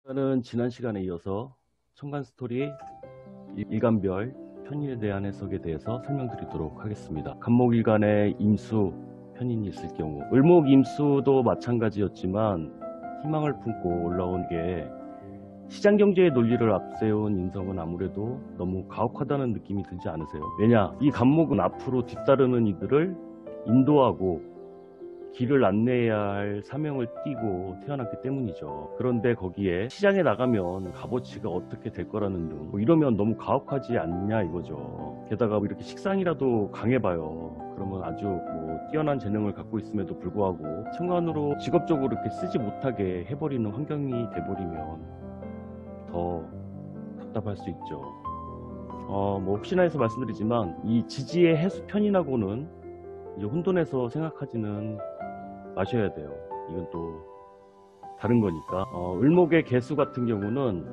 저는 지난 시간에 이어서 청간 스토리 일간별 편인에 대한 해석에 대해서 설명드리도록 하겠습니다. 간목일간에 임수, 편인이 있을 경우 을목임수도 마찬가지였지만 희망을 품고 올라온 게 시장경제의 논리를 앞세운 인성은 아무래도 너무 가혹하다는 느낌이 들지 않으세요? 왜냐? 이 간목은 앞으로 뒤따르는 이들을 인도하고 길을 안내해야 할 사명을 띠고 태어났기 때문이죠. 그런데 거기에 시장에 나가면 값어치가 어떻게 될 거라는 등 이러면 너무 가혹하지 않냐 이거죠. 게다가 이렇게 식상이라도 강해봐요. 그러면 아주 뛰어난 재능을 갖고 있음에도 불구하고 청간으로 직업적으로 이렇게 쓰지 못하게 해버리는 환경이 돼버리면 더 답답할 수 있죠. 혹시나 해서 말씀드리지만 이 지지의 해수 편인하고는 이제 혼돈해서 생각하지는 마셔야 돼요. 이건 또 다른 거니까. 을목의 개수 같은 경우는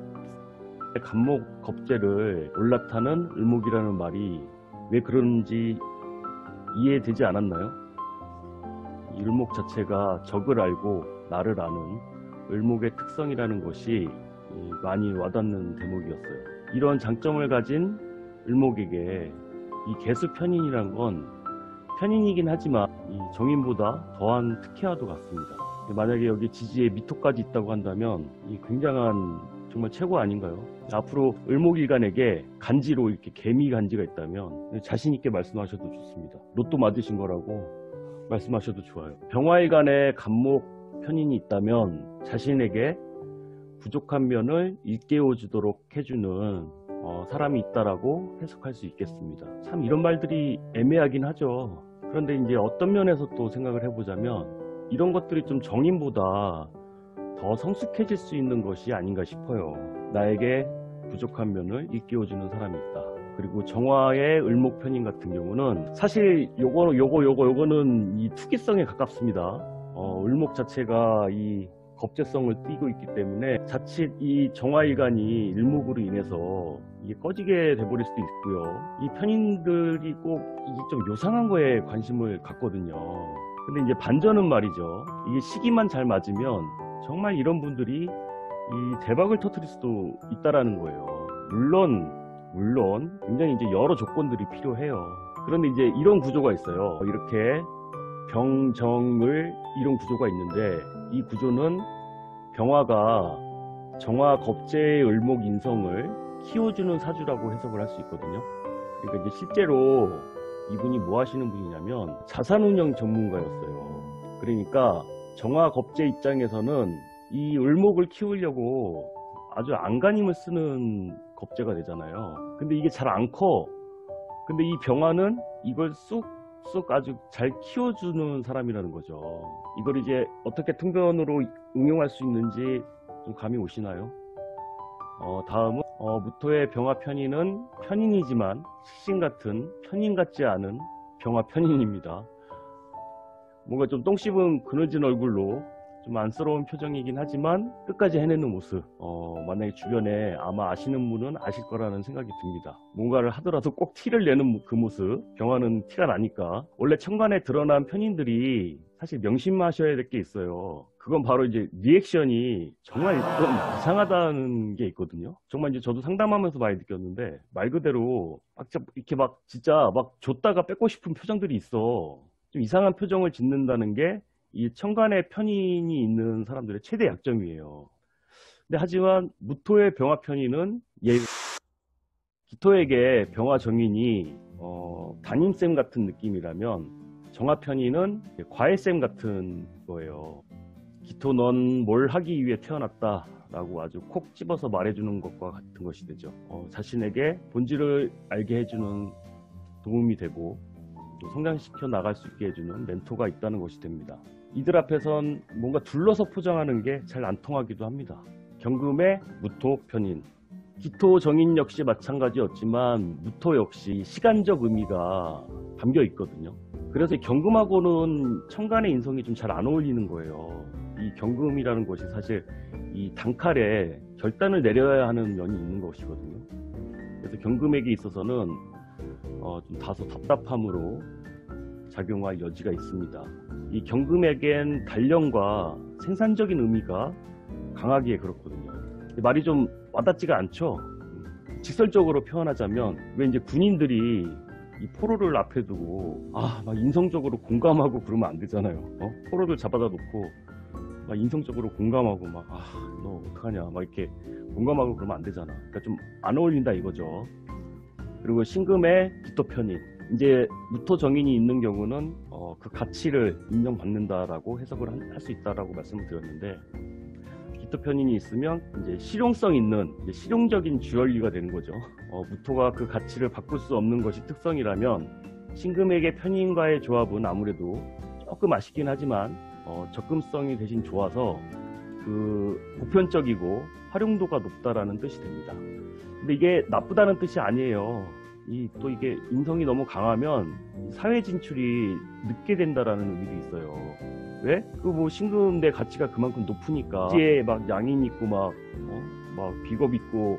간목 겁재를 올라타는 을목이라는 말이 왜 그런지 이해되지 않았나요? 이 을목 자체가 적을 알고 나를 아는 을목의 특성이라는 것이 많이 와닿는 대목이었어요. 이런 장점을 가진 을목에게 이 개수 편인이란 건 편인이긴 하지만 이 정인보다 더한 특혜와도 같습니다. 만약에 여기 지지에 미토까지 있다고 한다면 이 굉장한 정말 최고 아닌가요? 앞으로 을목일간에게 간지로 이렇게 개미 간지가 있다면 자신 있게 말씀하셔도 좋습니다. 로또 맞으신 거라고 말씀하셔도 좋아요. 병화일간에 간목 편인이 있다면 자신에게 부족한 면을 일깨워 주도록 해주는 사람이 있다라고 해석할 수 있겠습니다. 참 이런 말들이 애매하긴 하죠. 그런데 이제 어떤 면에서 또 생각을 해보자면 이런 것들이 좀 정인보다 더 성숙해질 수 있는 것이 아닌가 싶어요. 나에게 부족한 면을 일깨워주는 사람이 있다. 그리고 정화의 을목편인 같은 경우는 사실 요거는 이 투기성에 가깝습니다. 을목 자체가 이 겁재성을 띠고 있기 때문에 자칫 이 정화일간이 을목으로 인해서 이게 꺼지게 돼버릴 수도 있고요. 이 편인들이 꼭 이게 좀 요상한 거에 관심을 갖거든요. 근데 이제 반전은 말이죠. 이게 시기만 잘 맞으면 정말 이런 분들이 이 대박을 터뜨릴 수도 있다라는 거예요. 물론 굉장히 이제 여러 조건들이 필요해요. 그런데 이제 이런 구조가 있어요. 이렇게 병정을 이런 구조가 있는데 이 구조는 병화가 정화 겁재의 을목 인성을 키워주는 사주라고 해석을 할 수 있거든요. 그러니까 이제 실제로 이분이 뭐 하시는 분이냐면 자산운용 전문가였어요. 그러니까 정화 겁재 입장에서는 이 을목을 키우려고 아주 안간힘을 쓰는 겁재가 되잖아요. 근데 이게 잘 안 커. 근데 이 병화는 이걸 쑥 아주 잘 키워주는 사람이라는 거죠. 이걸 이제 어떻게 통변으로 응용할 수 있는지 좀 감이 오시나요? 다음은 무토의 병화 편인은 편인이지만 식신 같은 편인 같지 않은 병화 편인입니다. 뭔가 좀 똥 씹은 그늘진 얼굴로 좀 안쓰러운 표정이긴 하지만 끝까지 해내는 모습, 만약에 주변에 아마 아시는 분은 아실 거라는 생각이 듭니다. 뭔가를 하더라도 꼭 티를 내는 그 모습, 병화는 티가 나니까. 원래 천간에 드러난 편인들이 사실 명심하셔야 될 게 있어요. 그건 바로 이제 리액션이 정말 좀 이상하다는 게 있거든요. 정말 이제 저도 상담하면서 많이 느꼈는데 말 그대로 이렇게 진짜 줬다가 뺏고 싶은 표정들이 있어. 좀 이상한 표정을 짓는다는 게 이 천간에 편인이 있는 사람들의 최대 약점이에요. 근데 하지만 무토의 병화 편인은 기토에게 병화 정인이 담임쌤 같은 느낌이라면 정화 편인은 과외쌤 같은 거예요. 기토 넌 뭘 하기 위해 태어났다 라고 아주 콕 집어서 말해주는 것과 같은 것이 되죠. 자신에게 본질을 알게 해주는 도움이 되고 또 성장시켜 나갈 수 있게 해주는 멘토가 있다는 것이 됩니다. 이들 앞에선 뭔가 둘러서 포장하는 게 잘 안 통하기도 합니다. 경금의 무토 편인, 기토 정인 역시 마찬가지였지만 무토 역시 시간적 의미가 담겨 있거든요. 그래서 경금하고는 천간의 인성이 좀 잘 안 어울리는 거예요. 이 경금이라는 것이 사실 이 단칼에 결단을 내려야 하는 면이 있는 것이거든요. 그래서 경금에게 있어서는 좀 다소 답답함으로 작용할 여지가 있습니다. 이 경금에겐 단련과 생산적인 의미가 강하기에 그렇거든요. 말이 좀 와닿지가 않죠. 직설적으로 표현하자면 왜 이제 군인들이 이 포로를 앞에 두고 막 인성적으로 공감하고 그러면 안 되잖아요. 포로를 잡아다 놓고 막 인성적으로 공감하고 막 너 어떡하냐 막 이렇게 공감하고 그러면 안 되잖아. 그러니까 좀 안 어울린다 이거죠. 그리고 신금의 기토 편인, 이제 무토 정인이 있는 경우는 그 가치를 인정받는다라고 해석을 할 수 있다라고 말씀을 드렸는데, 기토 편인이 있으면 이제 실용성 있는 이제 실용적인 주얼리가 되는 거죠. 무토가 그 가치를 바꿀 수 없는 것이 특성이라면 신금에게 편인과의 조합은 아무래도 조금 아쉽긴 하지만 접근성이 대신 좋아서 그 보편적이고 활용도가 높다라는 뜻이 됩니다. 근데 이게 나쁘다는 뜻이 아니에요. 또 이게 인성이 너무 강하면 사회 진출이 늦게 된다라는 의미도 있어요. 왜? 뭐 신금 내 가치가 그만큼 높으니까 뒤에 막 양인 있고 막 비겁 있고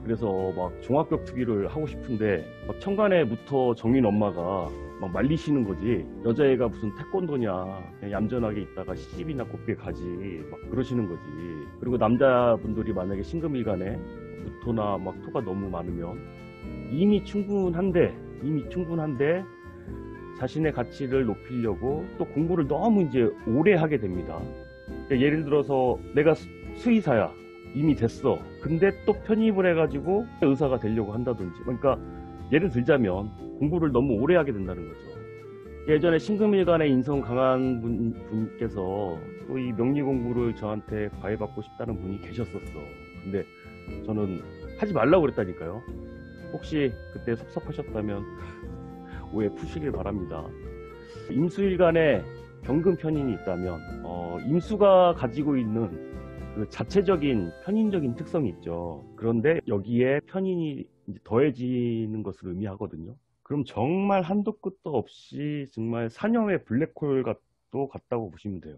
그래서 막 종합격 투기를 하고 싶은데 막 천간에 무토 정인 엄마가 막 말리시는 거지. 여자애가 무슨 태권도냐, 그냥 얌전하게 있다가 시집이나 곱게 가지 막 그러시는 거지. 그리고 남자분들이 만약에 신금일간에 무토나 막 토가 너무 많으면 이미 충분한데 자신의 가치를 높이려고 또 공부를 너무 이제 오래 하게 됩니다. 그러니까 예를 들어서 내가 수의사야, 이미 됐어. 근데 또 편입을 해가지고 의사가 되려고 한다든지. 그러니까 예를 들자면 공부를 너무 오래 하게 된다는 거죠. 예전에 신금일간에 인성 강한 분께서 또 이 명리 공부를 저한테 과외받고 싶다는 분이 계셨었어. 근데 저는 하지 말라고 그랬다니까요. 혹시 그때 섭섭하셨다면 오해 푸시길 바랍니다. 임수일간에 경금 편인이 있다면 임수가 가지고 있는 그 자체적인 편인적인 특성이 있죠. 그런데 여기에 편인이 이제 더해지는 것을 의미하거든요. 그럼 정말 한도 끝도 없이 정말 사념의 블랙홀도 같다고 보시면 돼요.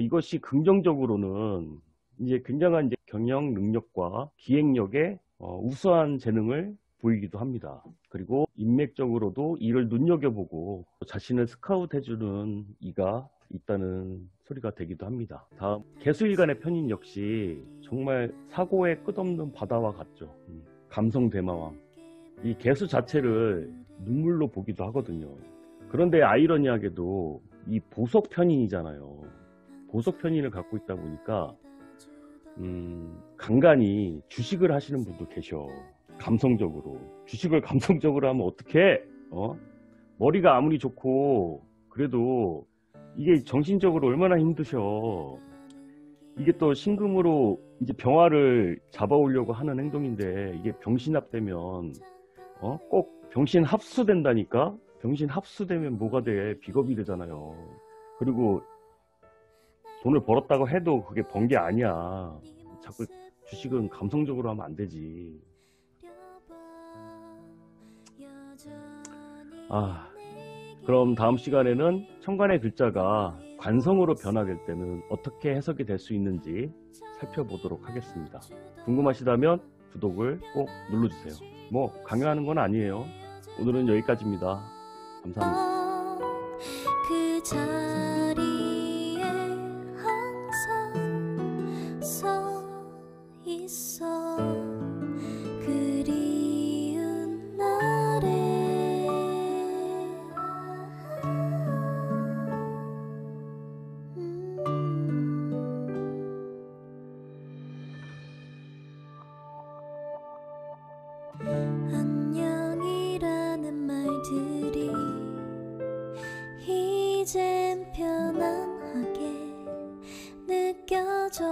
이것이 긍정적으로는 이제 굉장한 이제 경영 능력과 기획력에 우수한 재능을 보이기도 합니다. 그리고 인맥적으로도 이를 눈여겨보고 자신을 스카웃해주는 이가 있다는 소리가 되기도 합니다. 다음, 개수일간의 편인 역시 정말 사고의 끝없는 바다와 같죠. 감성 대마왕. 이 개수 자체를 눈물로 보기도 하거든요. 그런데 아이러니하게도 이 보석 편인이잖아요. 보석 편인을 갖고 있다 보니까 간간히 주식을 하시는 분도 계셔. 감성적으로. 주식을 감성적으로 하면 어떡해? 머리가 아무리 좋고 그래도 이게 정신적으로 얼마나 힘드셔. 이게 또 신금으로 이제 병화를 잡아오려고 하는 행동인데 이게 병신합되면 꼭 병신 합수된다니까? 병신 합수되면 뭐가 돼? 비겁이 되잖아요. 그리고 돈을 벌었다고 해도 그게 번 게 아니야. 자꾸 주식은 감성적으로 하면 안 되지. 그럼 다음 시간에는 천간의 글자가 관성으로 변화될 때는 어떻게 해석이 될 수 있는지 살펴보도록 하겠습니다. 궁금하시다면 구독을 꼭 눌러주세요. 뭐 강요하는 건 아니에요. 오늘은 여기까지입니다. 감사합니다. 그 자리에 항상 서 있어 그리운 날에 안녕이라는 말들이 이젠 편안하게 느껴져